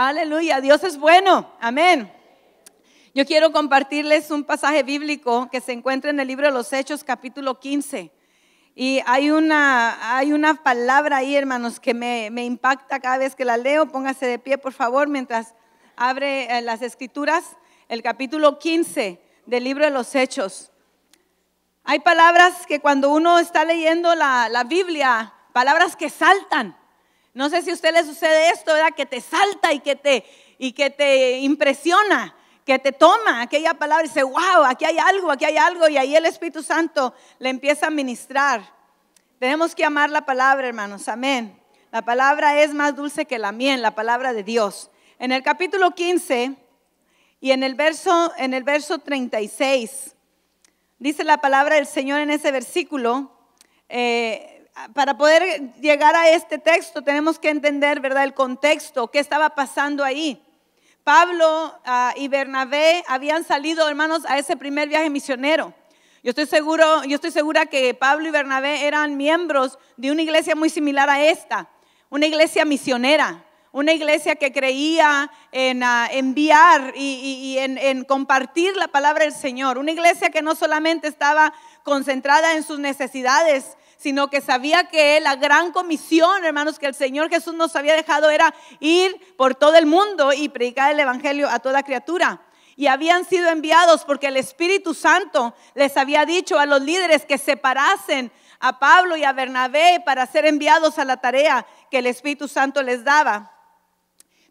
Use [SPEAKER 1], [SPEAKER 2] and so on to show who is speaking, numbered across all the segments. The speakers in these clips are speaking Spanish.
[SPEAKER 1] aleluya, Dios es bueno, amén. Yo quiero compartirles un pasaje bíblico que se encuentra en el libro de los Hechos, capítulo 15. Y hay una palabra ahí, hermanos, que me impacta cada vez que la leo. Póngase de pie, por favor, mientras abre las escrituras. El capítulo 15 del libro de los Hechos. Hay palabras que cuando uno está leyendo la Biblia, palabras que saltan. No sé si a usted le sucede esto, ¿verdad? Que te salta y que te impresiona, que te toma aquella palabra y dice, wow, aquí hay algo, y ahí el Espíritu Santo le empieza a ministrar. Tenemos que amar la palabra, hermanos, amén. La palabra es más dulce que la miel, la palabra de Dios. En el capítulo 15 y en el verso 36, dice la palabra del Señor en ese versículo. Para poder llegar a este texto tenemos que entender, ¿verdad?, el contexto, qué estaba pasando ahí. Pablo y Bernabé habían salido, hermanos, a ese primer viaje misionero. Yo estoy segura que Pablo y Bernabé eran miembros de una iglesia muy similar a esta, una iglesia misionera, una iglesia que creía en enviar y en compartir la palabra del Señor, una iglesia que no solamente estaba concentrada en sus necesidades, sino que sabía que la gran comisión, hermanos, que el Señor Jesús nos había dejado era ir por todo el mundo y predicar el evangelio a toda criatura. Y habían sido enviados porque el Espíritu Santo les había dicho a los líderes que separasen a Pablo y a Bernabé para ser enviados a la tarea que el Espíritu Santo les daba.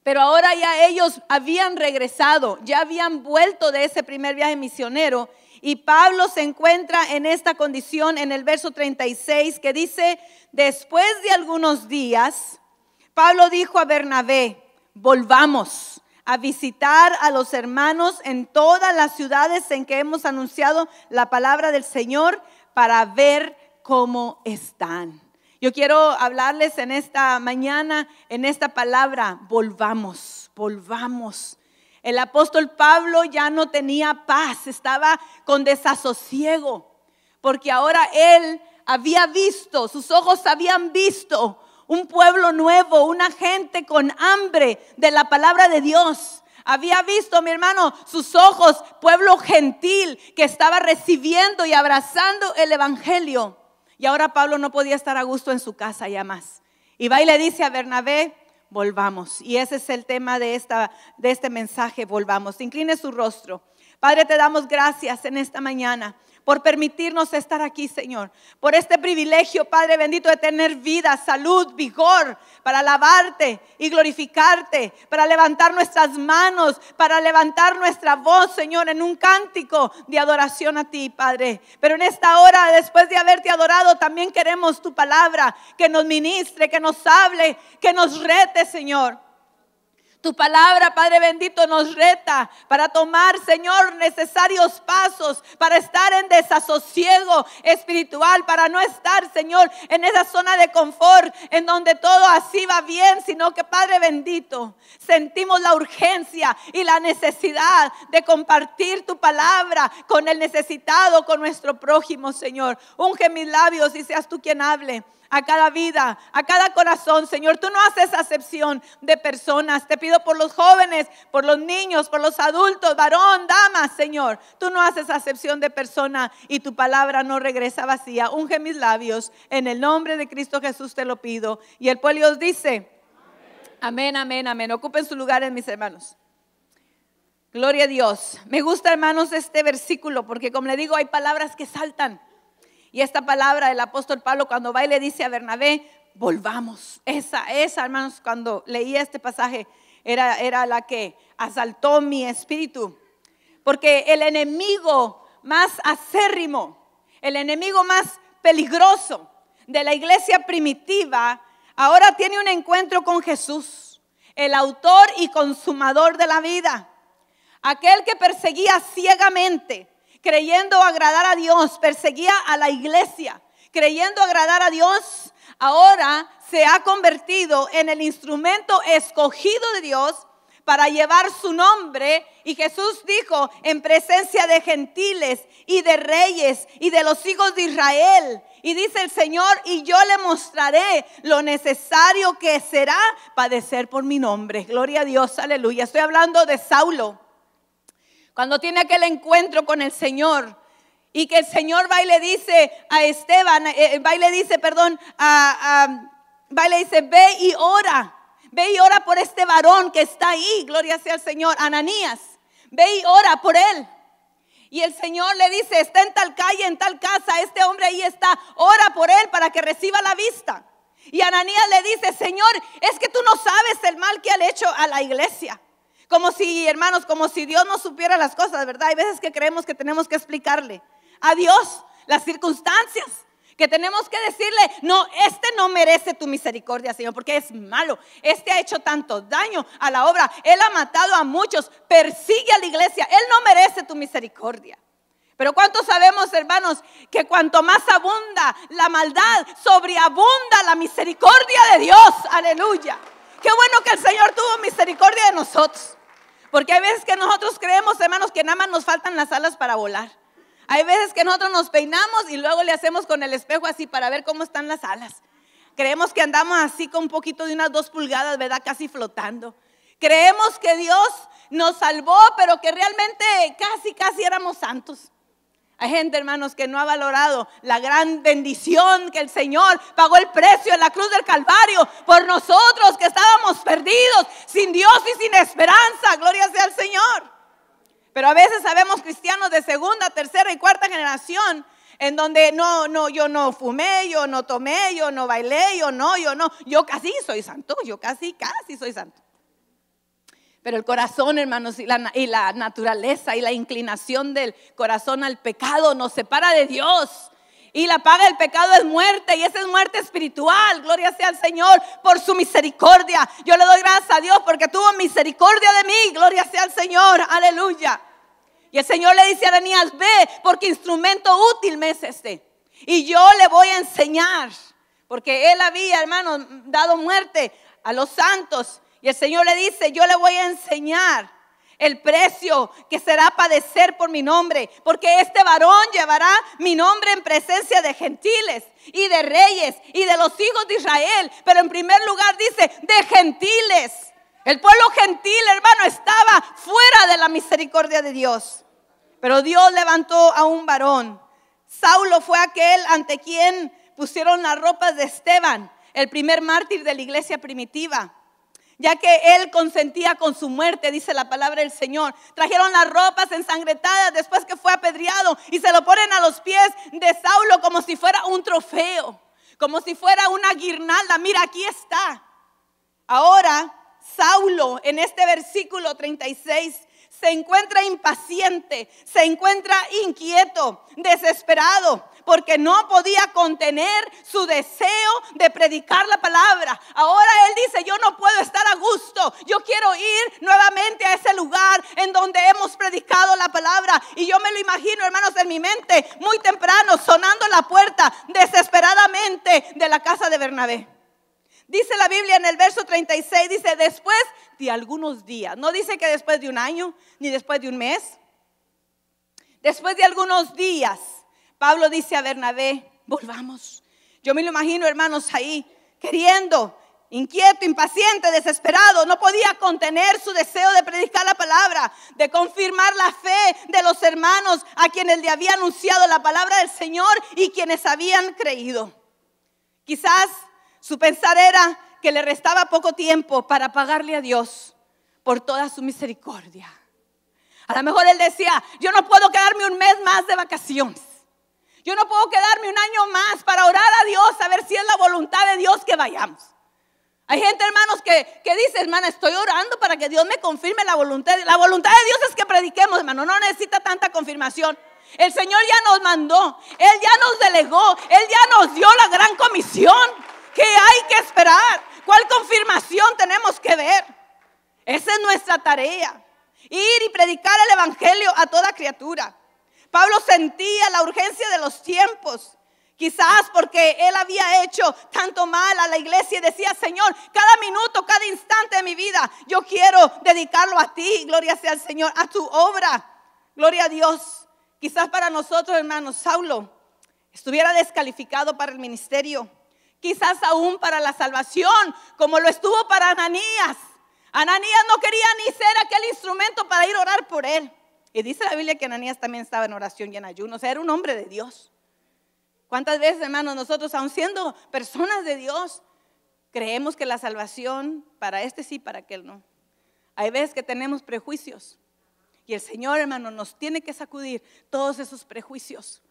[SPEAKER 1] Pero ahora ya ellos habían regresado, ya habían vuelto de ese primer viaje misionero. Y Pablo se encuentra en esta condición en el verso 36 que dice, después de algunos días, Pablo dijo a Bernabé, volvamos a visitar a los hermanos en todas las ciudades en que hemos anunciado la palabra del Señor para ver cómo están. Yo quiero hablarles en esta mañana, en esta palabra, volvamos. El apóstol Pablo ya no tenía paz, estaba con desasosiego, porque ahora él había visto, sus ojos habían visto un pueblo nuevo, una gente con hambre de la palabra de Dios. Había visto, mi hermano, sus ojos, pueblo gentil que estaba recibiendo y abrazando el evangelio. Y ahora Pablo no podía estar a gusto en su casa ya más. Y va y le dice a Bernabé, volvamos. Y ese es el tema de este mensaje, volvamos. Incline su rostro. Padre, te damos gracias en esta mañana por permitirnos estar aquí, Señor. Por este privilegio, Padre bendito, de tener vida, salud, vigor, para alabarte y glorificarte, para levantar nuestras manos, para levantar nuestra voz, Señor, en un cántico de adoración a ti, Padre. Pero en esta hora, después de haberte adorado, también queremos tu palabra, que nos ministre, que nos hable, que nos rete, Señor. Tu palabra, Padre bendito, nos reta para tomar, Señor, necesarios pasos, para estar en desasosiego espiritual, para no estar, Señor, en esa zona de confort en donde todo así va bien, sino que, Padre bendito, sentimos la urgencia y la necesidad de compartir tu palabra con el necesitado, con nuestro prójimo, Señor. Unge mis labios y seas tú quien hable a cada vida, a cada corazón, Señor. Tú no haces acepción de personas. Te pido por los jóvenes, por los niños, por los adultos, varón, dama, Señor. Tú no haces acepción de persona y tu palabra no regresa vacía. Unge mis labios. En el nombre de Cristo Jesús te lo pido. Y el pueblo Dios dice, amén, amén, amén. Ocupen su lugar, mis hermanos. Gloria a Dios. Me gusta, hermanos, este versículo porque, como le digo, hay palabras que saltan. Y esta palabra del apóstol Pablo cuando va y le dice a Bernabé, volvamos. Esa, hermanos, cuando leía este pasaje era la que asaltó mi espíritu. Porque el enemigo más acérrimo, el enemigo más peligroso de la iglesia primitiva, ahora tiene un encuentro con Jesús, el autor y consumador de la vida. Aquel que perseguía ciegamente, creyendo agradar a Dios, perseguía a la iglesia, creyendo agradar a Dios, ahora se ha convertido en el instrumento escogido de Dios para llevar su nombre. Y Jesús dijo, en presencia de gentiles y de reyes y de los hijos de Israel. Y dice el Señor, y yo le mostraré lo necesario que será padecer por mi nombre. Gloria a Dios, aleluya. Estoy hablando de Saulo. Cuando tiene aquel encuentro con el Señor, y que el Señor va y le dice a Esteban, va y le dice, ve y ora. Ve y ora por este varón que está ahí, gloria sea al Señor, Ananías. Ve y ora por él. Y el Señor le dice, está en tal calle, en tal casa, este hombre ahí está, ora por él para que reciba la vista. Y Ananías le dice, Señor, es que tú no sabes el mal que han hecho a la iglesia. Como si, hermanos, como si Dios no supiera las cosas, ¿verdad? Hay veces que creemos que tenemos que explicarle a Dios las circunstancias, que tenemos que decirle, no, este no merece tu misericordia, Señor, porque es malo. Este ha hecho tanto daño a la obra. Él ha matado a muchos, persigue a la iglesia. Él no merece tu misericordia. Pero ¿cuántos sabemos, hermanos, que cuanto más abunda la maldad, sobreabunda la misericordia de Dios? Aleluya. Qué bueno que el Señor tuvo misericordia de nosotros. Porque hay veces que nosotros creemos, hermanos, que nada más nos faltan las alas para volar. Hay veces que nosotros nos peinamos y luego le hacemos con el espejo así para ver cómo están las alas. Creemos que andamos así con un poquito de unas 2 pulgadas, ¿verdad? Casi flotando. Creemos que Dios nos salvó, pero que realmente casi éramos santos. Hay gente, hermanos, que no ha valorado la gran bendición que el Señor pagó el precio en la cruz del Calvario por nosotros que estábamos perdidos, sin Dios y sin esperanza. Gloria sea al Señor. Pero a veces sabemos cristianos de segunda, tercera y cuarta generación en donde yo no fumé, yo no tomé, yo no bailé, yo casi soy santo, yo casi soy santo. Pero el corazón, hermanos, y la naturaleza y la inclinación del corazón al pecado nos separa de Dios. Y la paga del pecado es muerte, y esa es muerte espiritual. Gloria sea al Señor por su misericordia. Yo le doy gracias a Dios porque tuvo misericordia de mí. Gloria sea al Señor, aleluya. Y el Señor le dice a Ananías, ve, porque instrumento útil me es este. Y yo le voy a enseñar, porque él había, hermanos, dado muerte a los santos. Y el Señor le dice, yo le voy a enseñar el precio que será padecer por mi nombre, porque este varón llevará mi nombre en presencia de gentiles y de reyes y de los hijos de Israel. Pero en primer lugar dice, de gentiles. El pueblo gentil, hermano, estaba fuera de la misericordia de Dios. Pero Dios levantó a un varón. Saulo fue aquel ante quien pusieron las ropas de Esteban, el primer mártir de la iglesia primitiva, ya que él consentía con su muerte, dice la palabra del Señor. Trajeron las ropas ensangrentadas después que fue apedreado y se lo ponen a los pies de Saulo como si fuera un trofeo, como si fuera una guirnalda. Mira, aquí está. Ahora Saulo, en este versículo 36, se encuentra impaciente, se encuentra inquieto, desesperado, porque no podía contener su deseo de predicar la palabra. Ahora él dice, yo no puedo estar a gusto, yo quiero ir nuevamente a ese lugar en donde hemos predicado la palabra. Y yo me lo imagino, hermanos, en mi mente, muy temprano, sonando la puerta desesperadamente de la casa de Bernabé. Dice la Biblia en el verso 36, dice, después de algunos días. No dice que después de un año, ni después de un mes. Después de algunos días, Pablo dice a Bernabé, volvamos. Yo me lo imagino, hermanos, ahí, queriendo, inquieto, impaciente, desesperado. No podía contener su deseo de predicar la palabra, de confirmar la fe de los hermanos a quienes le había anunciado la palabra del Señor y quienes habían creído. Quizás su pensar era que le restaba poco tiempo para pagarle a Dios por toda su misericordia. A lo mejor él decía, yo no puedo quedarme un mes más de vacaciones. Yo no puedo quedarme un año más para orar a Dios, a ver si es la voluntad de Dios que vayamos. Hay gente, hermanos, que dice, hermana, estoy orando para que Dios me confirme la voluntad. La voluntad de Dios es que prediquemos, hermano, no necesita tanta confirmación. El Señor ya nos mandó, Él ya nos delegó, Él ya nos dio la gran comisión. ¿Qué hay que esperar? ¿Cuál confirmación tenemos que ver? Esa es nuestra tarea. Ir y predicar el evangelio a toda criatura. Pablo sentía la urgencia de los tiempos Quizás porque él había hecho tanto mal a la iglesia y decía, Señor, cada minuto, cada instante de mi vida, yo quiero dedicarlo a ti, gloria sea al Señor, a tu obra, gloria a Dios. Quizás para nosotros, hermanos, Saulo estuviera descalificado para el ministerio, quizás aún para la salvación, como lo estuvo para Ananías. Ananías no quería ni ser aquel instrumento para ir a orar por él. Y dice la Biblia que Ananías también estaba en oración y en ayuno, o sea, era un hombre de Dios. ¿Cuántas veces, hermanos, nosotros, aun siendo personas de Dios, creemos que la salvación para este sí, para aquel no? Hay veces que tenemos prejuicios y el Señor, hermano, nos tiene que sacudir todos esos prejuicios.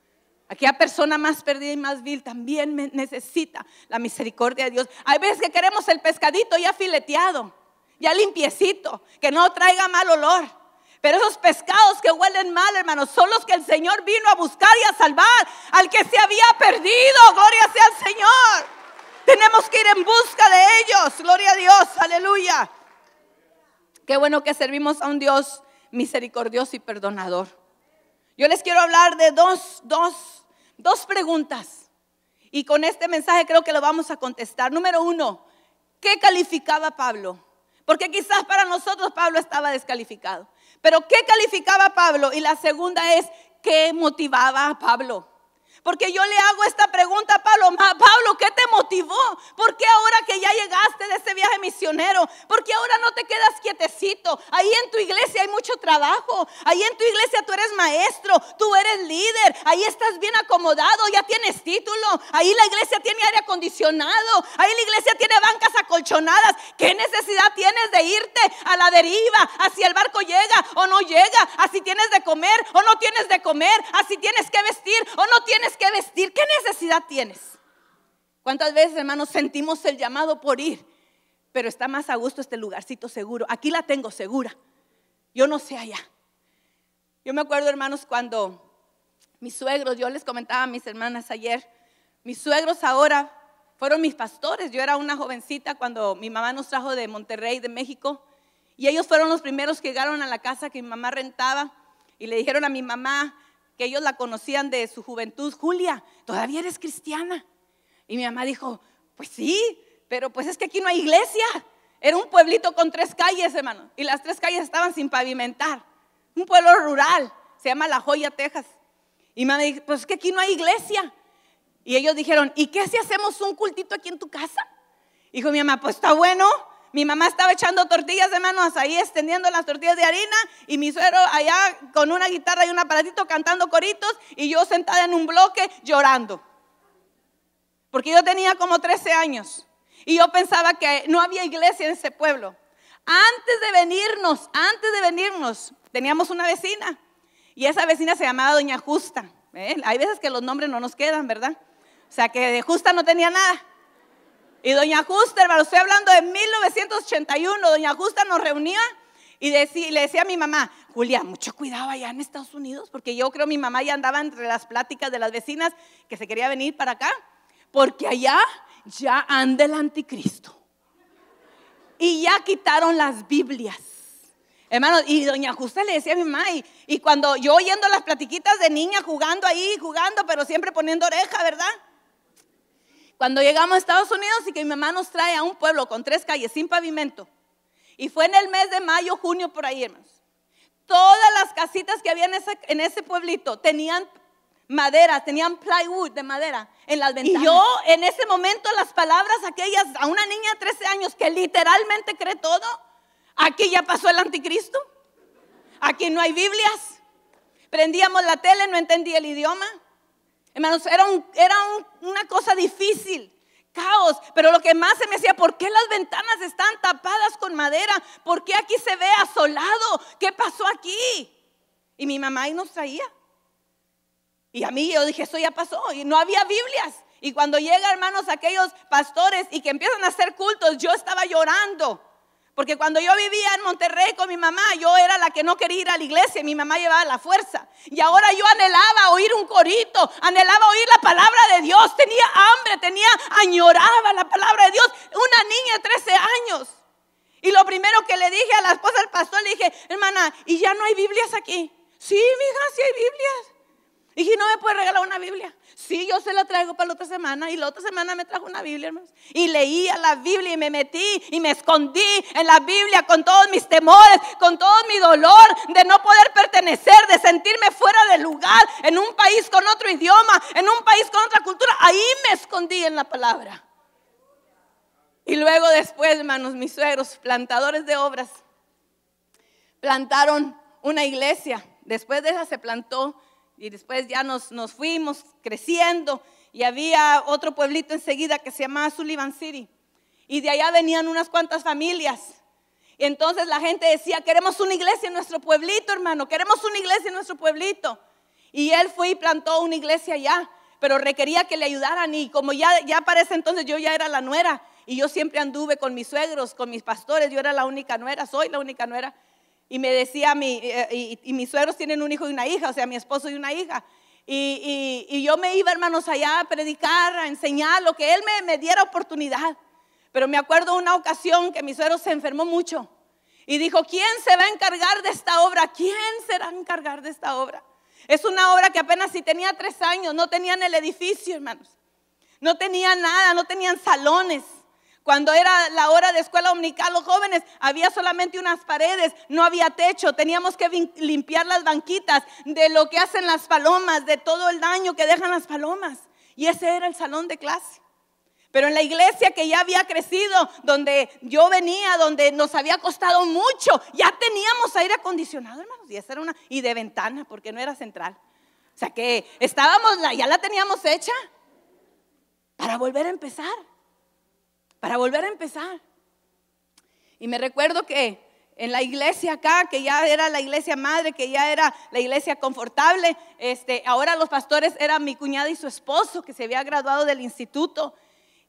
[SPEAKER 1] Aquella persona más perdida y más vil también necesita la misericordia de Dios. Hay veces que queremos el pescadito ya fileteado, ya limpiecito, que no traiga mal olor. Pero esos pescados que huelen mal, hermanos, son los que el Señor vino a buscar y a salvar al que se había perdido. Gloria sea al Señor. Tenemos que ir en busca de ellos. Gloria a Dios, aleluya. Qué bueno que servimos a un Dios misericordioso y perdonador. Yo les quiero hablar de dos preguntas. Y con este mensaje creo que lo vamos a contestar. Número 1, ¿qué calificaba Pablo? Porque quizás para nosotros Pablo estaba descalificado. Pero ¿qué calificaba Pablo? Y la segunda es, ¿qué motivaba a Pablo? Porque yo le hago esta pregunta a Pablo, Pablo, ¿qué te motivó? ¿Por qué ahora que ya llegaste de ese viaje misionero? ¿Por qué ahora no te quedas quietecito? Ahí en tu iglesia hay mucho trabajo. Ahí en tu iglesia tú eres maestro, tú eres líder. Ahí estás bien acomodado, ya tienes título. Ahí la iglesia tiene aire acondicionado. Ahí la iglesia tiene bancas acolchonadas. ¿Qué necesidad tienes de irte a la deriva? A si el barco llega o no llega. A si tienes de comer o no tienes de comer. A si tienes que vestir o no tienes que vestir. ¿Qué necesidad tienes? ¿Cuántas veces, hermanos, sentimos el llamado por ir? Pero está más a gusto este lugarcito seguro. Aquí la tengo segura. Yo no sé allá. Yo me acuerdo, hermanos, cuando mis suegros, yo les comentaba a mis hermanas ayer, mis suegros ahora fueron mis pastores. Yo era una jovencita cuando mi mamá nos trajo de Monterrey, de México, y ellos fueron los primeros que llegaron a la casa que mi mamá rentaba y le dijeron a mi mamá que ellos la conocían de su juventud, Julia, ¿todavía eres cristiana? Y mi mamá dijo, pues sí, pero pues es que aquí no hay iglesia. Era un pueblito con 3 calles, hermano, y las 3 calles estaban sin pavimentar. Un pueblo rural, se llama La Joya, Texas. Y mi mamá dijo, pues es que aquí no hay iglesia. Y ellos dijeron, ¿y qué si hacemos un cultito aquí en tu casa? Dijo mi mamá, pues está bueno. Mi mamá estaba echando tortillas, hermanos, ahí extendiendo las tortillas de harina, y mi suegro allá con una guitarra y un aparatito cantando coritos, y yo sentada en un bloque llorando. Porque yo tenía como 13 años y yo pensaba que no había iglesia en ese pueblo. Antes de venirnos, teníamos una vecina, y esa vecina se llamaba Doña Justa. Hay veces que los nombres no nos quedan, ¿verdad? O sea, que de Justa no tenía nada. Y Doña Justa, hermano, estoy hablando de 1981, Doña Justa nos reunía y le decía a mi mamá, Julia, mucho cuidado allá en Estados Unidos, porque yo creo mi mamá ya andaba entre las pláticas de las vecinas que se quería venir para acá, porque allá ya anda el anticristo. Y ya quitaron las Biblias. Hermano, y Doña Justa le decía a mi mamá, y cuando yo oyendo las platiquitas de niña jugando, pero siempre poniendo oreja, ¿verdad? Cuando llegamos a Estados Unidos y que mi mamá nos trae a un pueblo con 3 calles sin pavimento, y fue en el mes de mayo, junio, por ahí, hermanos, todas las casitas que había en ese pueblito tenían madera, tenían plywood de madera en las ventanas. Y yo en ese momento las palabras aquellas a una niña de 13 años que literalmente cree todo, aquí ya pasó el anticristo, aquí no hay Biblias, prendíamos la tele, no entendía el idioma. Hermanos, era una cosa difícil, caos, pero lo que más se me decía, ¿por qué las ventanas están tapadas con madera? ¿Por qué aquí se ve asolado? ¿Qué pasó aquí? Y mi mamá ahí nos traía. Y a mí yo dije, eso ya pasó, y no había Biblias. Y cuando llegan, hermanos, aquellos pastores y que empiezan a hacer cultos, yo estaba llorando. Porque cuando yo vivía en Monterrey con mi mamá, yo era la que no quería ir a la iglesia, mi mamá llevaba la fuerza. Y ahora yo anhelaba oír un corito, anhelaba oír la palabra de Dios, tenía hambre, añoraba la palabra de Dios. Una niña de 13 años. Y lo primero que le dije a la esposa del pastor, le dije, hermana, ¿y ya no hay Biblias aquí? Sí, mija, sí hay Biblias. Dije, ¿no me puede regalar una Biblia? Sí, yo se la traigo para la otra semana. Y la otra semana me trajo una Biblia, hermanos. Y leía la Biblia y me metí y me escondí en la Biblia con todos mis temores, con todo mi dolor de no poder pertenecer, de sentirme fuera de lugar, en un país con otro idioma, en un país con otra cultura. Ahí me escondí en la palabra. Y luego después, hermanos, mis suegros, plantadores de obras, plantaron una iglesia. Después de esa se plantó. Y después ya nos fuimos creciendo y había otro pueblito enseguida que se llamaba Sullivan City. Y de allá venían unas cuantas familias. Y entonces la gente decía, queremos una iglesia en nuestro pueblito, hermano, queremos una iglesia en nuestro pueblito. Y él fue y plantó una iglesia allá, pero requería que le ayudaran. Y como ya para ese entonces yo ya era la nuera. Y yo siempre anduve con mis suegros, con mis pastores, yo era la única nuera, soy la única nuera. Y me decía, y mis suegros tienen un hijo y una hija, o sea, mi esposo y una hija. Y yo me iba, hermanos, allá a predicar, a enseñar, lo que él me diera oportunidad. Pero me acuerdo una ocasión que mi suegro se enfermó mucho. Y dijo, ¿quién se va a encargar de esta obra? ¿Quién se va a encargar de esta obra? Es una obra que apenas si tenía 3 años, no tenían el edificio, hermanos. No tenían nada, no tenían salones. Cuando era la hora de escuela dominical, los jóvenes, había solamente unas paredes, no había techo, teníamos que limpiar las banquitas de lo que hacen las palomas, de todo el daño que dejan las palomas. Y ese era el salón de clase. Pero en la iglesia que ya había crecido, donde yo venía, donde nos había costado mucho, ya teníamos aire acondicionado, hermanos, y esa era y de ventana, porque no era central. O sea que ya la teníamos hecha para volver a empezar. Para volver a empezar. Y me recuerdo que en la iglesia acá, que ya era la iglesia madre, que ya era la iglesia confortable, ahora los pastores eran mi cuñada y su esposo, que se había graduado del instituto.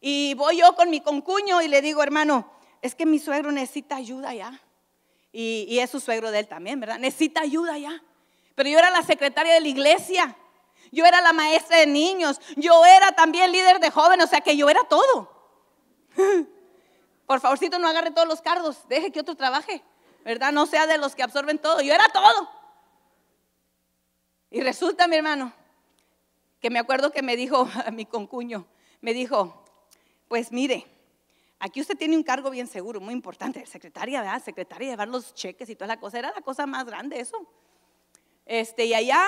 [SPEAKER 1] Y voy yo con mi concuño y le digo, hermano, es que mi suegro necesita ayuda ya. Y es su suegro de él también, ¿verdad? Necesita ayuda ya. Pero yo era la secretaria de la iglesia, yo era la maestra de niños, yo era también líder de jóvenes, o sea que yo era todo. Por favorcito, no agarre todos los cargos, deje que otro trabaje, ¿verdad? No sea de los que absorben todo, yo era todo. Y resulta, mi hermano, que me acuerdo que me dijo a mi concuño, me dijo, pues mire, aquí usted tiene un cargo bien seguro, muy importante, secretaria, ¿verdad? Secretaria, llevar los cheques y toda la cosa, era la cosa más grande eso. Y allá,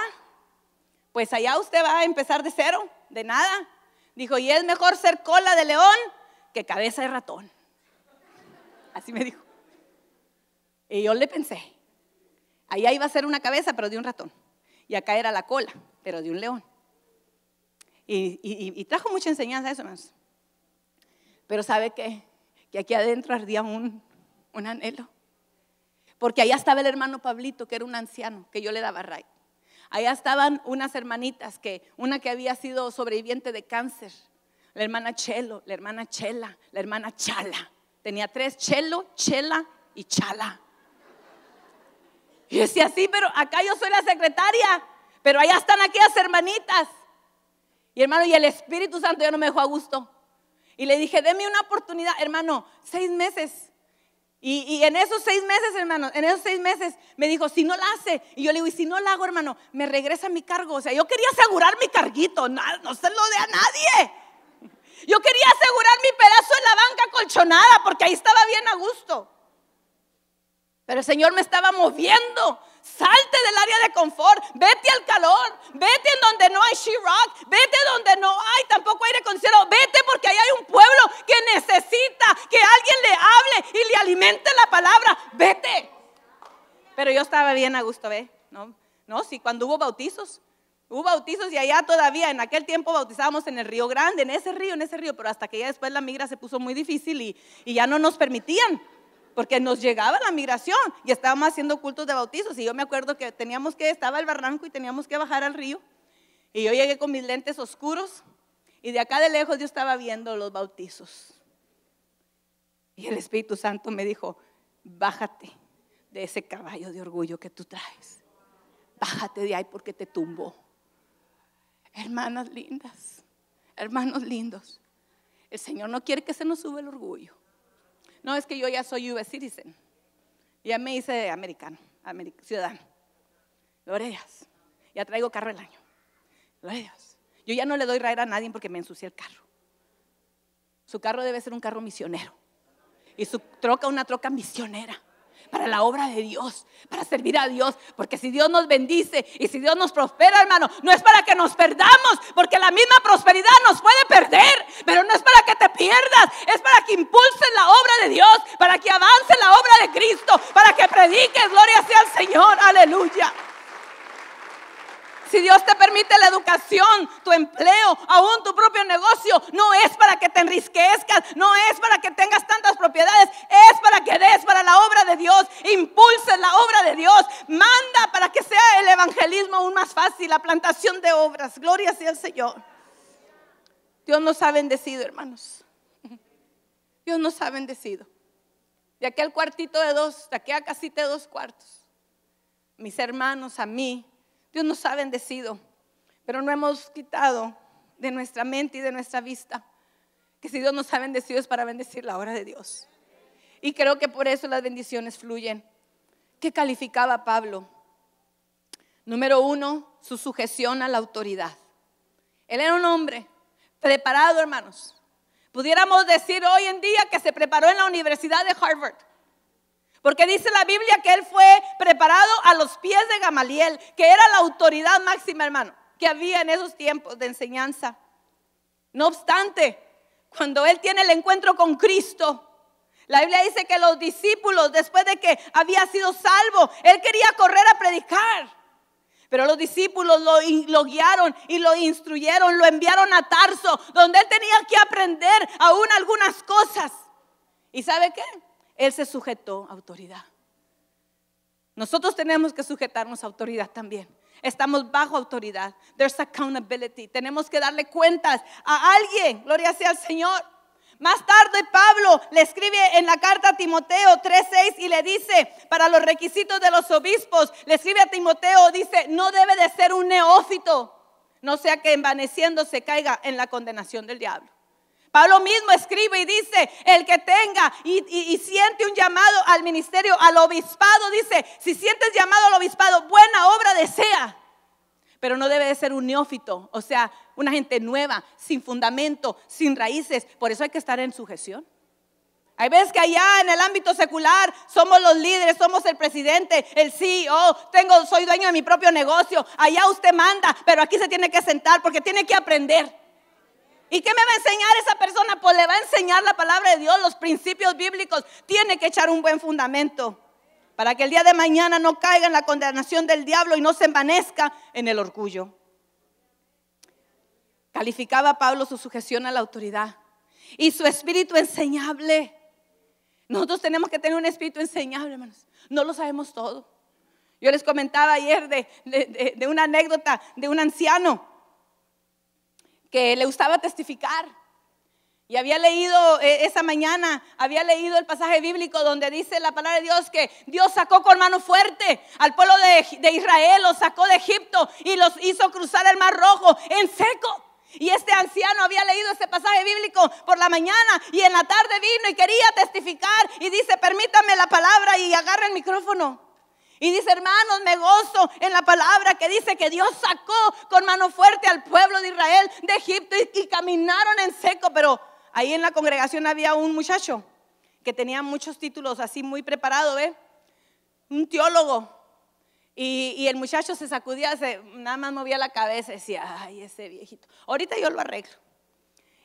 [SPEAKER 1] pues allá usted va a empezar de cero, de nada. Dijo, y es mejor ser cola de león que cabeza de ratón. Así me dijo. Y yo le pensé, allá iba a ser una cabeza, pero de un ratón. Y acá era la cola, pero de un león. Y trajo mucha enseñanza eso, hermanos. Pero ¿sabe qué? Que aquí adentro ardía un anhelo. Porque allá estaba el hermano Pablito, que era un anciano, que yo le daba ray. Allá estaban unas hermanitas, una que había sido sobreviviente de cáncer, la hermana Chelo, la hermana Chela, la hermana Chala. Tenía 3, Chelo, Chela y Chala. Y yo decía, sí, pero acá yo soy la secretaria, pero allá están aquellas hermanitas. Y hermano, y el Espíritu Santo ya no me dejó a gusto. Y le dije, deme una oportunidad, hermano, 6 meses. Y en esos 6 meses, hermano, en esos 6 meses me dijo, si no la hace. Y yo le digo, y si no la hago, hermano, me regresa mi cargo. O sea, yo quería asegurar mi carguito, no se lo dé a nadie. Yo quería asegurar mi pedazo en la banca colchonada, porque ahí estaba bien a gusto. Pero el Señor me estaba moviendo. Salte del área de confort, vete al calor, vete en donde no hay sheetrock, vete donde no hay tampoco aire acondicionado, vete porque ahí hay un pueblo que necesita que alguien le hable y le alimente la palabra, vete. Pero yo estaba bien a gusto, ¿ve? No, sí, cuando hubo bautizos y allá todavía en aquel tiempo bautizábamos en el Río Grande, en ese río, pero hasta que ya después la migra se puso muy difícil y ya no nos permitían. Porque nos llegaba la migración y estábamos haciendo cultos de bautizos. Y yo me acuerdo que estaba el barranco y teníamos que bajar al río. Y yo llegué con mis lentes oscuros y de acá de lejos yo estaba viendo los bautizos. Y el Espíritu Santo me dijo, bájate de ese caballo de orgullo que tú traes. Bájate de ahí porque te tumbó. Hermanas lindas, hermanos lindos, el Señor no quiere que se nos suba el orgullo. No, es que yo ya soy US citizen. Ya me hice americano, ciudadano. Gloria a Dios. Ya traigo carro el año. Gloria a Dios. Yo ya no le doy ride a nadie porque me ensucié el carro. Su carro debe ser un carro misionero. Y su troca una troca misionera. Para la obra de Dios, para servir a Dios. Porque si Dios nos bendice y si Dios nos prospera, hermano, no es para que nos perdamos, porque la misma prosperidad nos puede perder. Pero no es para que te pierdas, es para que impulses la obra de Dios, para que avance la obra de Cristo, para que prediques, gloria sea al Señor, aleluya. Si Dios te permite la educación, tu empleo, aún tu propio negocio, no es para que te enriquezcas, no es para que tengas tantas propiedades, es para que des para la obra de Dios, impulses la obra de Dios, manda para que sea el evangelismo aún más fácil, la plantación de obras. Gloria sea al Señor. Dios nos ha bendecido, hermanos. Dios nos ha bendecido. De aquel cuartito de 2, de aquella casita de 2 cuartos, mis hermanos, a mí, Dios nos ha bendecido, pero no hemos quitado de nuestra mente y de nuestra vista que si Dios nos ha bendecido es para bendecir la obra de Dios. Y creo que por eso las bendiciones fluyen. ¿Qué calificaba Pablo? Número 1, su sujeción a la autoridad. Él era un hombre preparado, hermanos. Pudiéramos decir hoy en día que se preparó en la Universidad de Harvard. Porque dice la Biblia que él fue preparado a los pies de Gamaliel, que era la autoridad máxima, hermano, que había en esos tiempos de enseñanza. No obstante, cuando él tiene el encuentro con Cristo, la Biblia dice que los discípulos, después de que había sido salvo, él quería correr a predicar. Pero los discípulos lo guiaron y lo instruyeron, lo enviaron a Tarso, donde él tenía que aprender aún algunas cosas. ¿Y sabe qué? Él se sujetó a autoridad. Nosotros tenemos que sujetarnos a autoridad también. Estamos bajo autoridad. There's accountability. Tenemos que darle cuentas a alguien. Gloria sea al Señor. Más tarde Pablo le escribe en la carta a Timoteo 3:6 y le dice, para los requisitos de los obispos, le escribe a Timoteo, dice, no debe de ser un neófito, no sea que envaneciéndose caiga en la condenación del diablo. Pablo mismo escribe y dice, el que tenga y siente un llamado al ministerio, al obispado, dice, si sientes llamado al obispado, buena obra desea. Pero no debe de ser un neófito, o sea, una gente nueva, sin fundamento, sin raíces. Por eso hay que estar en sujeción. Hay veces que allá en el ámbito secular somos los líderes, somos el presidente, el CEO, soy dueño de mi propio negocio. Allá usted manda, pero aquí se tiene que sentar porque tiene que aprender. ¿Y qué me va a enseñar esa persona? Pues le va a enseñar la palabra de Dios, los principios bíblicos. Tiene que echar un buen fundamento para que el día de mañana no caiga en la condenación del diablo y no se envanezca en el orgullo. Calificaba Pablo su sujeción a la autoridad y su espíritu enseñable. Nosotros tenemos que tener un espíritu enseñable, hermanos. No lo sabemos todo. Yo les comentaba ayer de una anécdota de un anciano que le gustaba testificar. Y había leído esa mañana, había leído el pasaje bíblico donde dice la palabra de Dios que Dios sacó con mano fuerte al pueblo de Israel, los sacó de Egipto y los hizo cruzar el Mar Rojo en seco. Y este anciano había leído ese pasaje bíblico por la mañana y en la tarde vino y quería testificar y dice, permítame la palabra, y agarra el micrófono. Y dice, hermanos, me gozo en la palabra que dice que Dios sacó con mano fuerte al pueblo de Israel de Egipto y caminaron en seco. Pero ahí en la congregación había un muchacho que tenía muchos títulos así muy preparado, un teólogo. Y el muchacho se sacudía, nada más movía la cabeza y decía, ay, ese viejito, ahorita yo lo arreglo.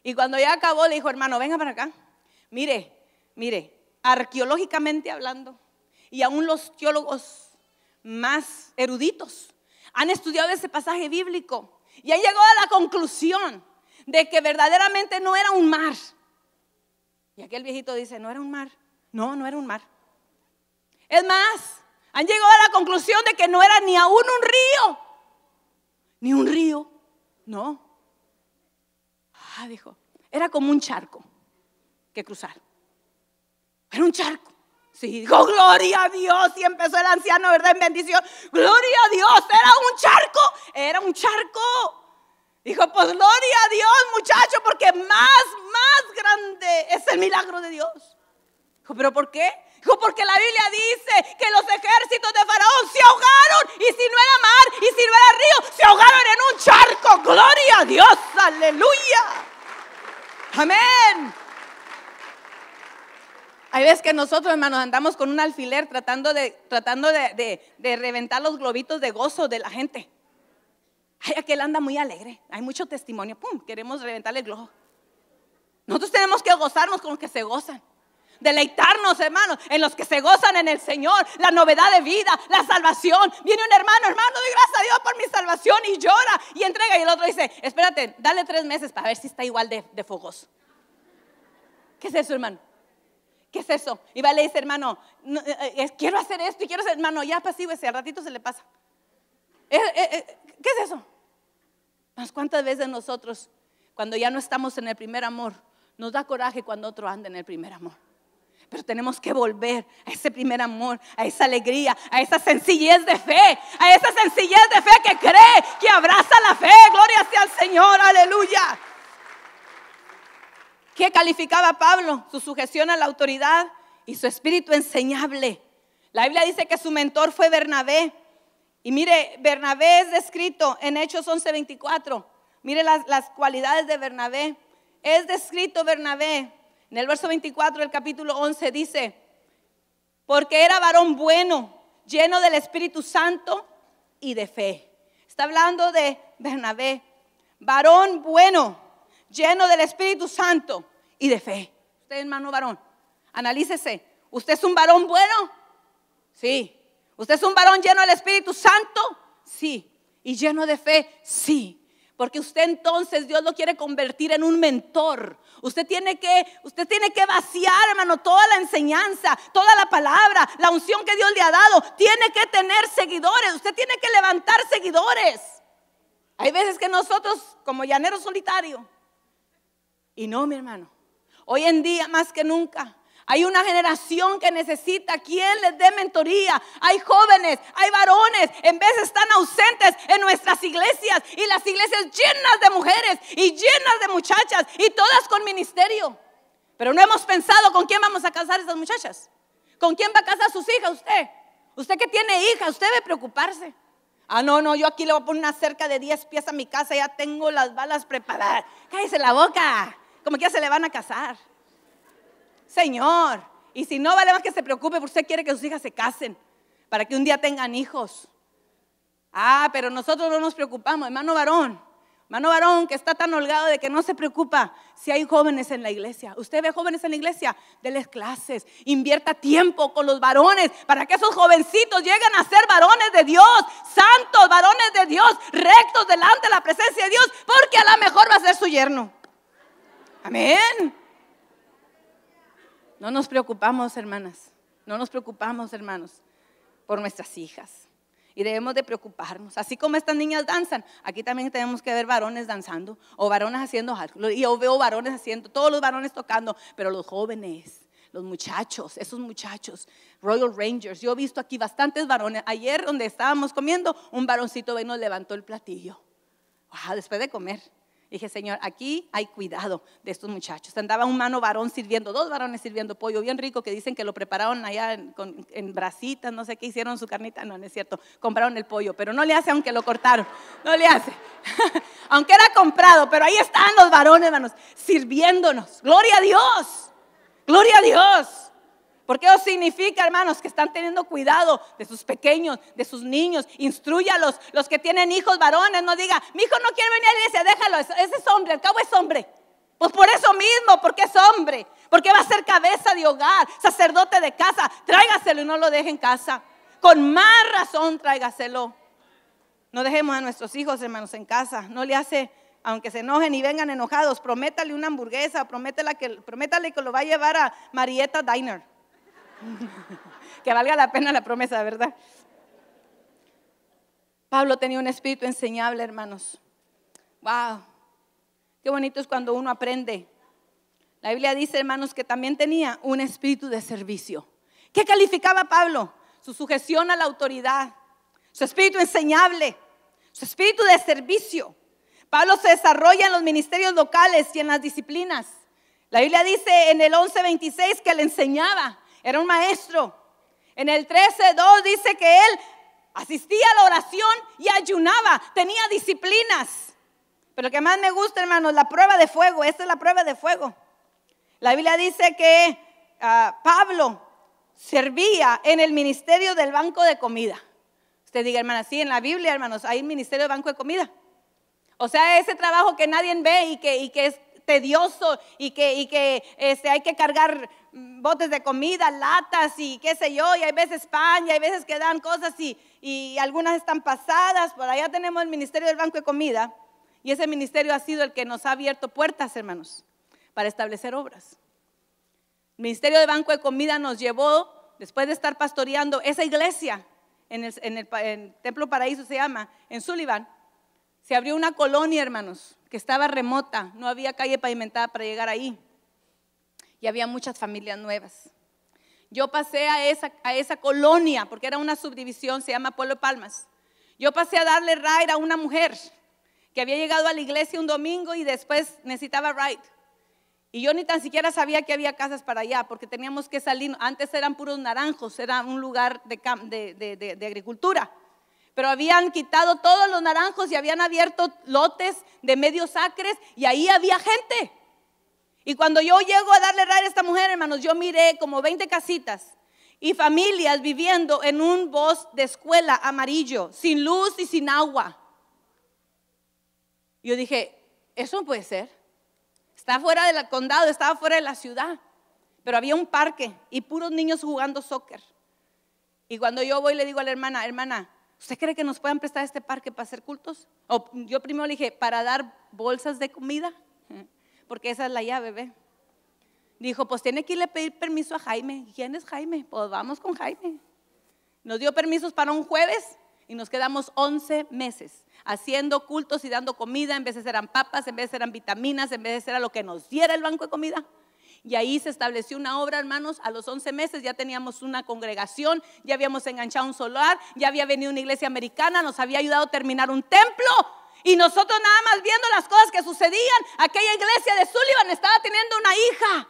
[SPEAKER 1] Y cuando ya acabó le dijo, hermano, venga para acá. Mire, arqueológicamente hablando, y aún los teólogos más eruditos han estudiado ese pasaje bíblico y han llegado a la conclusión de que verdaderamente no era un mar. Y aquel viejito dice, no era un mar. No era un mar. Es más, han llegado a la conclusión de que no era ni aún un río. Ni un río, no. Dijo, era como un charco que cruzar. Era un charco. Sí, dijo, gloria a Dios. Y empezó el anciano, ¿verdad? En bendición. Gloria a Dios, era un charco. Dijo, pues gloria a Dios, muchacho, porque más grande es el milagro de Dios. Dijo, ¿pero por qué? Dijo, porque la Biblia dice que los ejércitos de Faraón se ahogaron. Y si no era mar, y si no era río, se ahogaron en un charco. aleluya. Amén. Hay veces que nosotros, hermanos, andamos con un alfiler tratando de reventar los globitos de gozo de la gente. Ay, aquel anda muy alegre, hay mucho testimonio, pum, queremos reventarle el globo. Nosotros tenemos que gozarnos con los que se gozan. Deleitarnos, hermanos, en los que se gozan en el Señor, la novedad de vida, la salvación. Viene un hermano, doy gracias a Dios por mi salvación, y llora y entrega, y el otro dice, espérate, dale 3 meses para ver si está igual de fogoso. ¿Qué es eso, hermano? ¿Qué es eso? Y va y le dice, hermano, no, quiero hacer esto y quiero hacer, hermano, ya apacíguese, al ratito se le pasa. ¿Qué es eso? ¿Cuántas veces nosotros, cuando ya no estamos en el primer amor, nos da coraje cuando otro anda en el primer amor? Pero tenemos que volver a ese primer amor, a esa alegría, a esa sencillez de fe, que cree, que abraza la fe. Gloria sea al Señor, aleluya. ¿Qué calificaba Pablo? Su sujeción a la autoridad y su espíritu enseñable. La Biblia dice que su mentor fue Bernabé. Y mire, Bernabé es descrito en Hechos 11:24. Mire las cualidades de Bernabé. Es descrito Bernabé en el verso 24 del capítulo 11. Dice, porque era varón bueno, lleno del Espíritu Santo y de fe. Está hablando de Bernabé. Varón bueno, lleno del Espíritu Santo y de fe. Usted, hermano varón, analícese. ¿Usted es un varón bueno? Sí. ¿Usted es un varón lleno del Espíritu Santo? Sí. ¿Y lleno de fe? Sí. Porque usted entonces Dios lo quiere convertir en un mentor. Usted tiene que vaciar, hermano, toda la enseñanza, toda la palabra, la unción que Dios le ha dado. Tiene que tener seguidores. Usted tiene que levantar seguidores. Hay veces que nosotros, como llaneros solitarios, y no, mi hermano, hoy en día más que nunca hay una generación que necesita quien les dé mentoría. Hay jóvenes, hay varones, en vez están ausentes en nuestras iglesias, y las iglesias llenas de mujeres y llenas de muchachas, y todas con ministerio. Pero no hemos pensado con quién vamos a casar a esas muchachas. ¿Con quién va a casar a sus hijas usted? Usted que tiene hijas, usted debe preocuparse. No, yo aquí le voy a poner una cerca de 10 pies a mi casa, ya tengo las balas preparadas. Cállese la boca, como que ya se le van a casar. Señor, y si no, vale más que se preocupe, porque usted quiere que sus hijas se casen para que un día tengan hijos. Pero nosotros no nos preocupamos, hermano varón que está tan holgado de que no se preocupa si hay jóvenes en la iglesia. Usted ve jóvenes en la iglesia, déles clases, invierta tiempo con los varones para que esos jovencitos lleguen a ser varones de Dios, santos, varones de Dios, rectos delante de la presencia de Dios, porque a lo mejor va a ser su yerno. Amén. No nos preocupamos, hermanas, hermanos, por nuestras hijas. Y debemos de preocuparnos. Así como estas niñas danzan, aquí también tenemos que ver varones danzando, o varones haciendo algo. Y yo veo varones haciendo, todos los varones tocando, pero los jóvenes, los muchachos, esos muchachos, Royal Rangers. Yo he visto aquí bastantes varones. Ayer donde estábamos comiendo, un varoncito nos levantó el platillo. Después de comer. Dije, Señor, aquí hay cuidado de estos muchachos. Andaba un mano varón sirviendo, 2 varones sirviendo pollo bien rico, que dicen que lo prepararon allá en brasitas, no sé qué hicieron su carnita. No es cierto, compraron el pollo, pero no le hace aunque lo cortaron, no le hace. Aunque era comprado, pero ahí están los varones, hermanos, sirviéndonos. Gloria a Dios, gloria a Dios. Porque eso significa, hermanos, que están teniendo cuidado de sus pequeños, de sus niños. Instruyalos, los que tienen hijos varones. No diga, mi hijo no quiere venir a la iglesia, déjalo, ese es hombre, al cabo es hombre. Pues por eso mismo, porque es hombre, porque va a ser cabeza de hogar, sacerdote de casa. Tráigaselo y no lo deje en casa. Con más razón tráigaselo. No dejemos a nuestros hijos, hermanos, en casa. No le hace, aunque se enojen y vengan enojados, prométale una hamburguesa, prométale que lo va a llevar a Marietta Diner. Que valga la pena la promesa, ¿verdad? Pablo tenía un espíritu enseñable, hermanos. Wow, qué bonito es cuando uno aprende. La Biblia dice, hermanos, que también tenía un espíritu de servicio. ¿Qué calificaba Pablo? Su sujeción a la autoridad, su espíritu enseñable, su espíritu de servicio. Pablo se desarrolla en los ministerios locales y en las disciplinas. La Biblia dice en el 11:26 que le enseñaba. Era un maestro. En el 13:2 dice que él asistía a la oración y ayunaba. Tenía disciplinas. Pero lo que más me gusta, hermanos, la prueba de fuego. Esta es la prueba de fuego. La Biblia dice que Pablo servía en el ministerio del banco de comida. Usted diga, hermana, sí, en la Biblia, hermanos, hay ministerio de banco de comida. O sea, ese trabajo que nadie ve y que es tedioso y que hay que cargar botes de comida, latas y qué sé yo, y hay veces pan y hay veces que dan cosas y algunas están pasadas. Por allá tenemos el ministerio del banco de comida y ese ministerio ha sido el que nos ha abierto puertas, hermanos, para establecer obras. El ministerio del banco de comida nos llevó, después de estar pastoreando esa iglesia en el Templo Paraíso, se llama, en Sullivan, se abrió una colonia, hermanos, que estaba remota, no había calle pavimentada para llegar ahí y había muchas familias nuevas. Yo pasé a esa colonia, porque era una subdivisión, se llama Pueblo Palmas. Yo pasé a darle ride a una mujer que había llegado a la iglesia un domingo y después necesitaba ride. Y yo ni tan siquiera sabía que había casas para allá, porque teníamos que salir. Antes eran puros naranjos, era un lugar de agricultura. Pero habían quitado todos los naranjos y habían abierto lotes de medios acres y ahí había gente. Y cuando yo llego a darle ride a esta mujer, hermanos, yo miré como 20 casitas y familias viviendo en un bus de escuela amarillo, sin luz y sin agua. Yo dije, eso no puede ser. Está fuera del condado, estaba fuera de la ciudad, pero había un parque y puros niños jugando soccer. Y cuando yo voy le digo a la hermana, ¿usted cree que nos puedan prestar este parque para hacer cultos? O yo primero le dije, para dar bolsas de comida, porque esa es la llave, ¿ve? Dijo, pues tiene que irle a pedir permiso a Jaime. ¿Quién es Jaime? Pues vamos con Jaime. Nos dio permisos para un jueves y nos quedamos 11 meses haciendo cultos y dando comida. En veces eran papas, en veces eran vitaminas, en veces era lo que nos diera el banco de comida. Y ahí se estableció una obra, hermanos. A los 11 meses ya teníamos una congregación, ya habíamos enganchado un solar, ya había venido una iglesia americana, nos había ayudado a terminar un templo. Y nosotros nada más viendo las cosas que sucedían, aquella iglesia de Sullivan estaba teniendo una hija.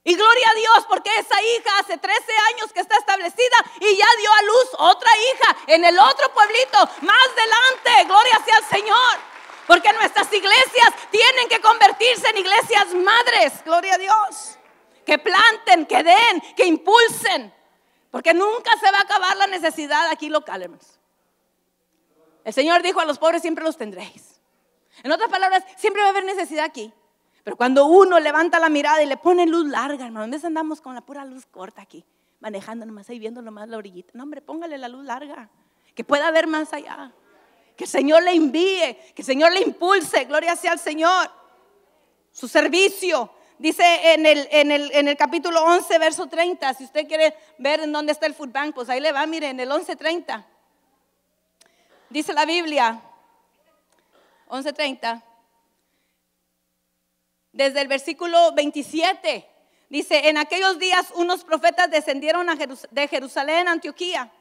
[SPEAKER 1] Y gloria a Dios, porque esa hija hace 13 años que está establecida y ya dio a luz otra hija en el otro pueblito más adelante. Gloria sea al Señor, porque nuestras iglesias tienen que convertirse en iglesias madres. Gloria a Dios, que planten, que den, que impulsen, porque nunca se va a acabar la necesidad aquí local, hermanos. El Señor dijo, a los pobres siempre los tendréis. En otras palabras, siempre va a haber necesidad aquí. Pero cuando uno levanta la mirada y le pone luz larga, hermano, ¿dónde andamos con la pura luz corta aquí? Manejando nomás ahí, viendo nomás la orillita. No, hombre, póngale la luz larga, que pueda ver más allá. Que el Señor le envíe, que el Señor le impulse. Gloria sea al Señor. Su servicio. Dice en el capítulo 11, verso 30. Si usted quiere ver en dónde está el food bank, pues ahí le va, mire, en el 11:30. Dice la Biblia, 11:30. Desde el versículo 27 dice, en aquellos días unos profetas descendieron de Jerusalén a Antioquía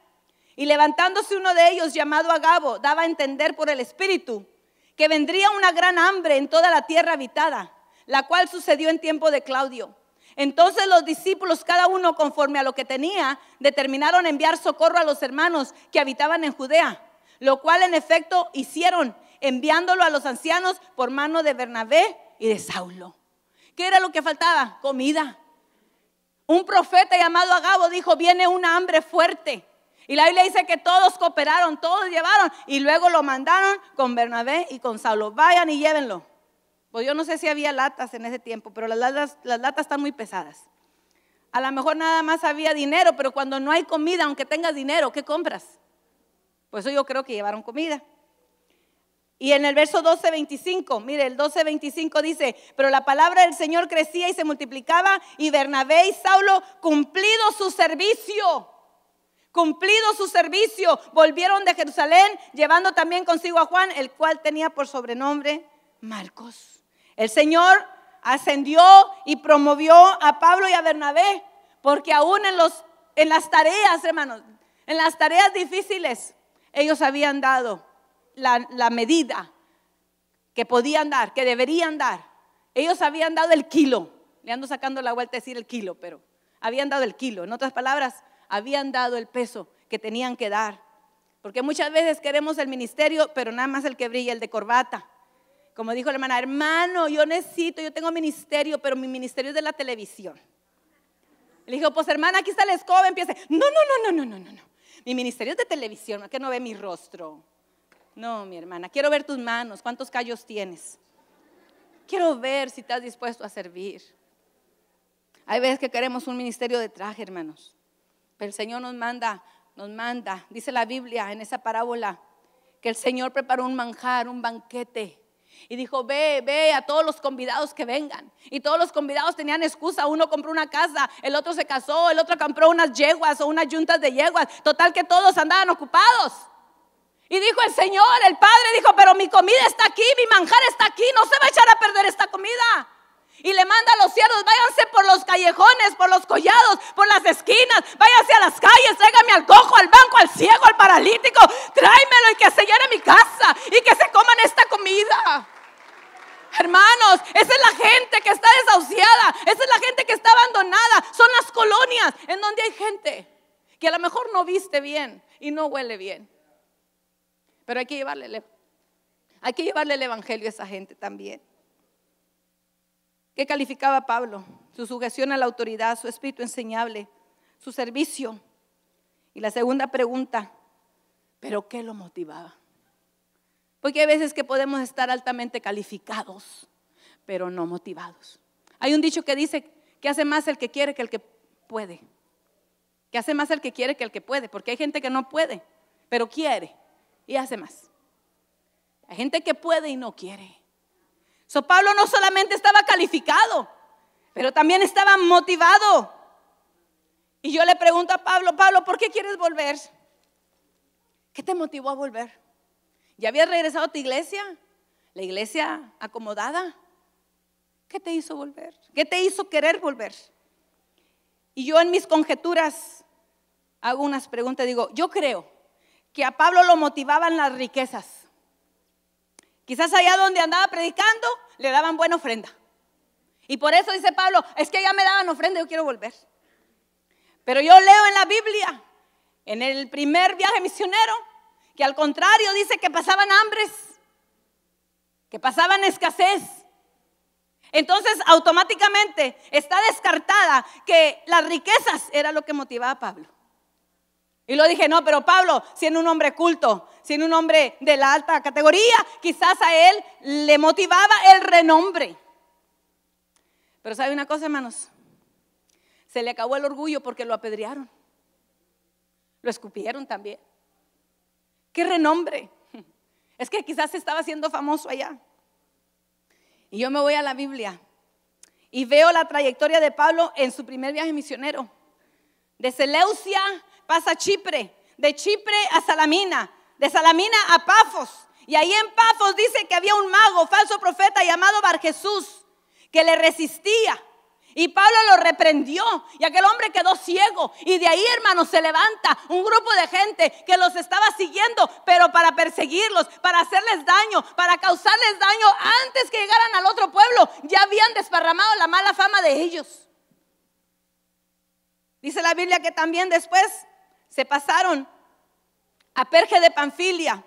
[SPEAKER 1] y levantándose uno de ellos llamado Agabo daba a entender por el Espíritu que vendría una gran hambre en toda la tierra habitada, la cual sucedió en tiempo de Claudio. Entonces los discípulos, cada uno conforme a lo que tenía, determinaron enviar socorro a los hermanos que habitaban en Judea, lo cual en efecto hicieron, enviándolo a los ancianos por mano de Bernabé y de Saulo. ¿Qué era lo que faltaba? Comida. Un profeta llamado Agabo dijo, viene una hambre fuerte. Y la Biblia dice que todos cooperaron, todos llevaron y luego lo mandaron con Bernabé y con Saulo. Vayan y llévenlo. Pues yo no sé si había latas en ese tiempo, pero las latas están muy pesadas. A lo mejor nada más había dinero, pero cuando no hay comida, aunque tengas dinero, ¿qué compras? Pues eso yo creo que llevaron comida. Y en el verso 12:25, mire, el 12:25 dice, pero la palabra del Señor crecía y se multiplicaba y Bernabé y Saulo, cumplido su servicio, volvieron de Jerusalén, llevando también consigo a Juan, el cual tenía por sobrenombre Marcos. El Señor ascendió y promovió a Pablo y a Bernabé, porque aún en las tareas, hermanos, en las tareas difíciles, ellos habían dado la medida que podían dar, que deberían dar. Ellos habían dado el kilo. Le ando sacando la vuelta a decir el kilo, pero habían dado el kilo. En otras palabras, habían dado el peso que tenían que dar. Porque muchas veces queremos el ministerio, pero nada más el que brilla, el de corbata. Como dijo la hermana, hermano, yo tengo ministerio, pero mi ministerio es de la televisión. Le dijo, pues hermana, aquí está la escoba, empieza. No. Mi ministerio es de televisión, que no ve mi rostro. No, mi hermana, quiero ver tus manos, cuántos callos tienes. Quiero ver si estás dispuesto a servir. Hay veces que queremos un ministerio de traje, hermanos. Pero el Señor nos manda. Dice la Biblia en esa parábola que el Señor preparó un manjar, un banquete. Y dijo, ve a todos los convidados que vengan. Y todos los convidados tenían excusa. Uno compró una casa, el otro se casó, el otro compró unas yeguas o unas yuntas de yeguas. Total que todos andaban ocupados. Y dijo el Señor, el Padre dijo, pero mi comida está aquí, mi manjar está aquí, no se va a echar a perder esta comida. Y le manda a los siervos, váyanse por los callejones, por los collados, por las esquinas, váyanse a las calles, tráigame al cojo, al banco, al ciego, al paralítico, tráemelo y que se llene mi casa y que se coman esta comida. Hermanos, esa es la gente que está desahuciada, esa es la gente que está abandonada, son las colonias en donde hay gente que a lo mejor no viste bien y no huele bien. Pero hay que llevarle el evangelio a esa gente también. ¿Qué calificaba Pablo? Su sujeción a la autoridad, su espíritu enseñable, su servicio. Y la segunda pregunta, ¿pero qué lo motivaba? Porque hay veces que podemos estar altamente calificados, pero no motivados. Hay un dicho que dice que hace más el que quiere que el que puede. Que hace más el que quiere que el que puede, porque hay gente que no puede, pero quiere y hace más. Hay gente que puede y no quiere. Pablo no solamente estaba calificado, pero también estaba motivado. Y yo le pregunto a Pablo, ¿por qué quieres volver? ¿Qué te motivó a volver? ¿Ya habías regresado a tu iglesia? ¿La iglesia acomodada? ¿Qué te hizo volver? ¿Qué te hizo querer volver? Y yo en mis conjeturas hago unas preguntas. Digo, yo creo que a Pablo lo motivaban las riquezas. Quizás allá donde andaba predicando le daban buena ofrenda. Y por eso dice Pablo, es que ya me daban ofrenda, yo quiero volver. Pero yo leo en la Biblia, en el primer viaje misionero, que al contrario dice que pasaban hambres, que pasaban escasez. Entonces automáticamente está descartada que las riquezas era lo que motivaba a Pablo. Y lo dije, no, pero Pablo, siendo un hombre culto, siendo un hombre de la alta categoría, quizás a él le motivaba el renombre. Pero ¿sabe una cosa, hermanos? Se le acabó el orgullo porque lo apedrearon. Lo escupieron también. ¿Qué renombre? Es que quizás estaba siendo famoso allá. Y yo me voy a la Biblia y veo la trayectoria de Pablo en su primer viaje misionero. De Seleucia pasa a Chipre, de Chipre a Salamina, de Salamina a Pafos. Y ahí en Pafos dice que había un mago, falso profeta llamado Bar Jesús, que le resistía. Y Pablo lo reprendió y aquel hombre quedó ciego. Y de ahí, hermanos, se levanta un grupo de gente que los estaba siguiendo, pero para perseguirlos, para hacerles daño, para causarles daño antes que llegaran al otro pueblo. Ya habían desparramado la mala fama de ellos. Dice la Biblia que también después se pasaron a Perge de Panfilia,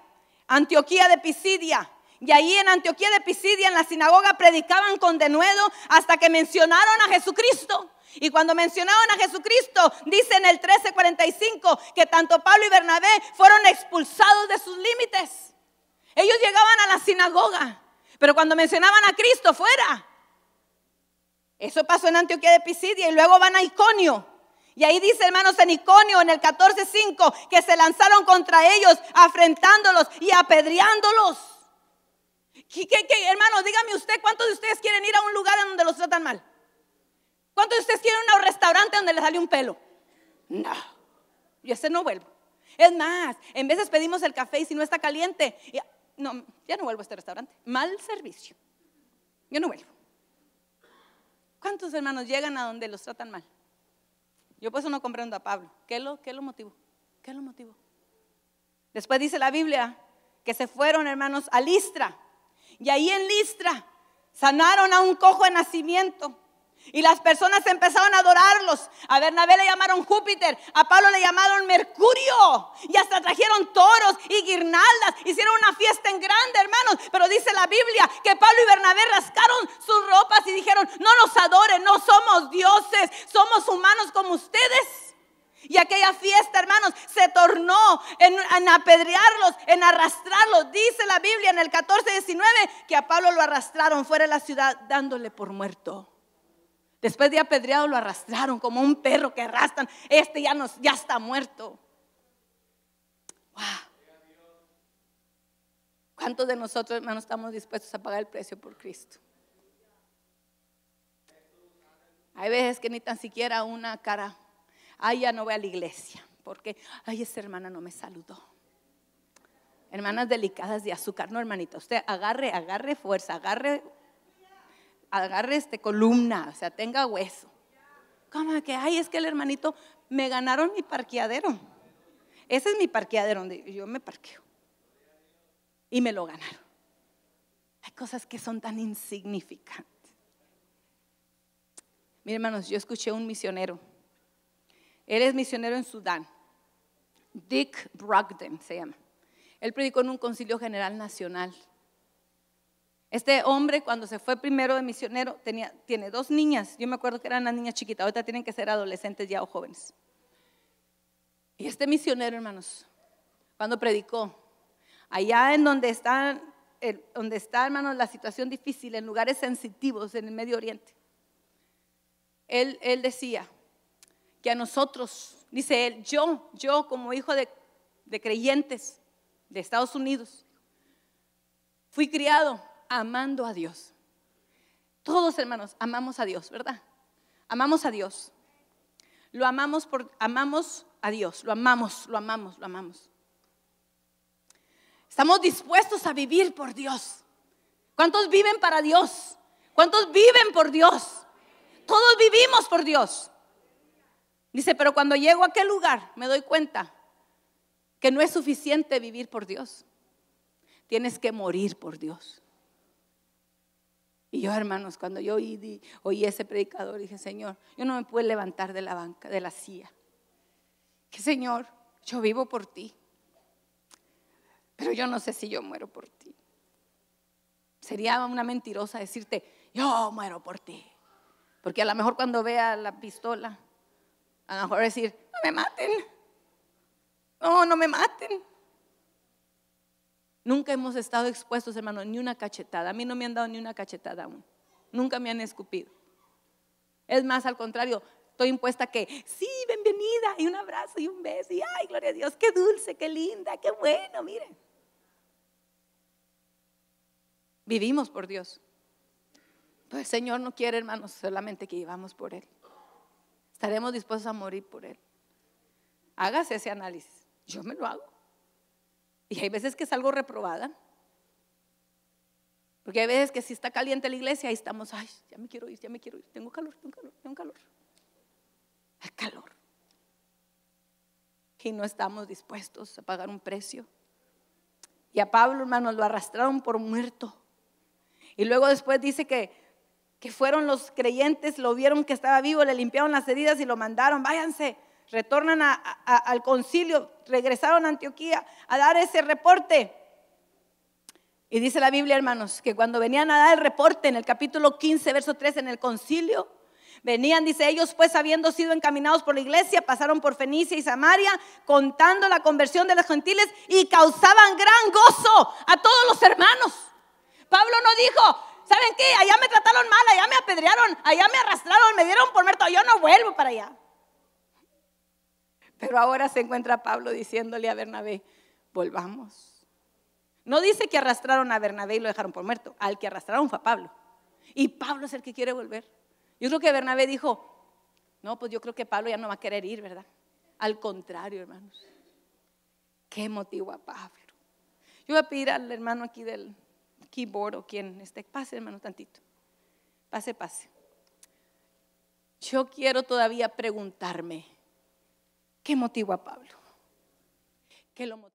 [SPEAKER 1] Antioquía de Pisidia. Y ahí en Antioquía de Pisidia, en la sinagoga, predicaban con denuedo hasta que mencionaron a Jesucristo. Y cuando mencionaron a Jesucristo, dice en el 13:45 que tanto Pablo y Bernabé fueron expulsados de sus límites. Ellos llegaban a la sinagoga, pero cuando mencionaban a Cristo, fuera. Eso pasó en Antioquía de Pisidia y luego van a Iconio. Y ahí dice, hermanos, en Iconio, en el 14:5, que se lanzaron contra ellos, afrentándolos y apedreándolos. Hermanos, dígame usted, ¿cuántos de ustedes quieren ir a un lugar en donde los tratan mal? ¿Cuántos de ustedes quieren ir a un restaurante donde les sale un pelo? No, yo no vuelvo. Es más, en veces pedimos el café y si no está caliente, ya no vuelvo a este restaurante. Mal servicio, yo no vuelvo. ¿Cuántos hermanos llegan a donde los tratan mal? Yo por eso no comprendo a Pablo. ¿Qué lo motivó? ¿Qué lo motivó? Después dice la Biblia que se fueron, hermanos, a Listra. Y ahí en Listra sanaron a un cojo de nacimiento. Y las personas empezaron a adorarlos. A Bernabé le llamaron Júpiter, a Pablo le llamaron Mercurio. Y hasta trajeron toros y guirnaldas. Hicieron una fiesta en grande, hermanos. Pero dice la Biblia que Pablo y Bernabé rascaron sus ropas y dijeron: no nos adoren, no somos dioses, somos humanos como ustedes. Y aquella fiesta, hermanos, se tornó en apedrearlos, en arrastrarlos. Dice la Biblia en el 14:19 que a Pablo lo arrastraron fuera de la ciudad dándole por muerto. Después de apedreado lo arrastraron como un perro que arrastran. Ya está muerto. Wow. ¿Cuántos de nosotros, hermanos, estamos dispuestos a pagar el precio por Cristo? Hay veces que ni tan siquiera una cara: ay, ya no voy a la iglesia porque, ay, esa hermana no me saludó. Hermanas delicadas de azúcar. No, hermanita, usted agarre fuerza, agarre columna, o sea, tenga hueso. ¿Cómo que? Ay, es que el hermanito, me ganaron mi parqueadero. Ese es mi parqueadero donde yo me parqueo. Y me lo ganaron. Hay cosas que son tan insignificantes. Miren, hermanos, yo escuché un misionero. Él es misionero en Sudán. Dick Brogden se llama. Él predicó en un concilio general nacional. Este hombre, cuando se fue primero de misionero, tiene 2 niñas. Yo me acuerdo que eran las niñas chiquitas. Ahorita tienen que ser adolescentes ya o jóvenes. Y este misionero, hermanos, cuando predicó, allá en donde está, hermanos, la situación difícil, en lugares sensitivos en el Medio Oriente, él decía que a nosotros, dice él, yo como hijo de creyentes de Estados Unidos, fui criado amando a Dios. Todos, hermanos, amamos a Dios, ¿verdad? Amamos a Dios. Amamos a Dios, lo amamos. Estamos dispuestos a vivir por Dios. ¿Cuántos viven para Dios? ¿Cuántos viven por Dios? Todos vivimos por Dios. Dice, pero cuando llego a aquel lugar me doy cuenta que no es suficiente vivir por Dios. Tienes que morir por Dios. Y yo, hermanos, cuando yo oí ese predicador, dije: Señor, yo no me puedo levantar de la banca, de la silla. Que Señor, yo vivo por ti, pero yo no sé si yo muero por ti. Sería una mentirosa decirte: yo muero por ti. Porque a lo mejor cuando vea la pistola, a lo mejor decir: no me maten. No me maten. Nunca hemos estado expuestos, hermano, ni una cachetada. A mí no me han dado ni una cachetada aún. Nunca me han escupido. Es más, al contrario, estoy impuesta a que sí, bienvenida, y un abrazo y un beso, y ay, gloria a Dios, qué dulce, qué linda, qué bueno, miren. Vivimos por Dios. Pues el Señor no quiere, hermanos, solamente que vivamos por Él. Estaremos dispuestos a morir por Él. Hágase ese análisis. Yo me lo hago. Y hay veces que salgo reprobada. Porque hay veces que si está caliente la iglesia, ahí estamos: ay, ya me quiero ir, tengo calor. Hay calor. Y no estamos dispuestos a pagar un precio. Y a Pablo, hermanos, lo arrastraron por muerto. Y luego después dice que fueron los creyentes, lo vieron que estaba vivo, le limpiaron las heridas y lo mandaron: váyanse. Retornan al concilio, regresaron a Antioquía a dar ese reporte. Y dice la Biblia, hermanos, que cuando venían a dar el reporte en el capítulo 15, verso 3, en el concilio, venían, dice, ellos pues habiendo sido encaminados por la iglesia, pasaron por Fenicia y Samaria, contando la conversión de los gentiles, y causaban gran gozo a todos los hermanos. Pablo no dijo: ¿saben qué? Allá me trataron mal, allá me apedrearon, allá me arrastraron, me dieron por muerto, yo no vuelvo para allá. Pero ahora se encuentra Pablo diciéndole a Bernabé: volvamos. No dice que arrastraron a Bernabé y lo dejaron por muerto. Al que arrastraron fue a Pablo. Y Pablo es el que quiere volver. Yo creo que Bernabé dijo: no, pues yo creo que Pablo ya no va a querer ir, ¿verdad? Al contrario, hermanos. ¿Qué motivó a Pablo? Yo voy a pedir al hermano aquí del keyboard o quien esté: pase, hermano, tantito. Pase. Yo quiero todavía preguntarme: ¿qué motivó a Pablo? ¿Qué lo motivó?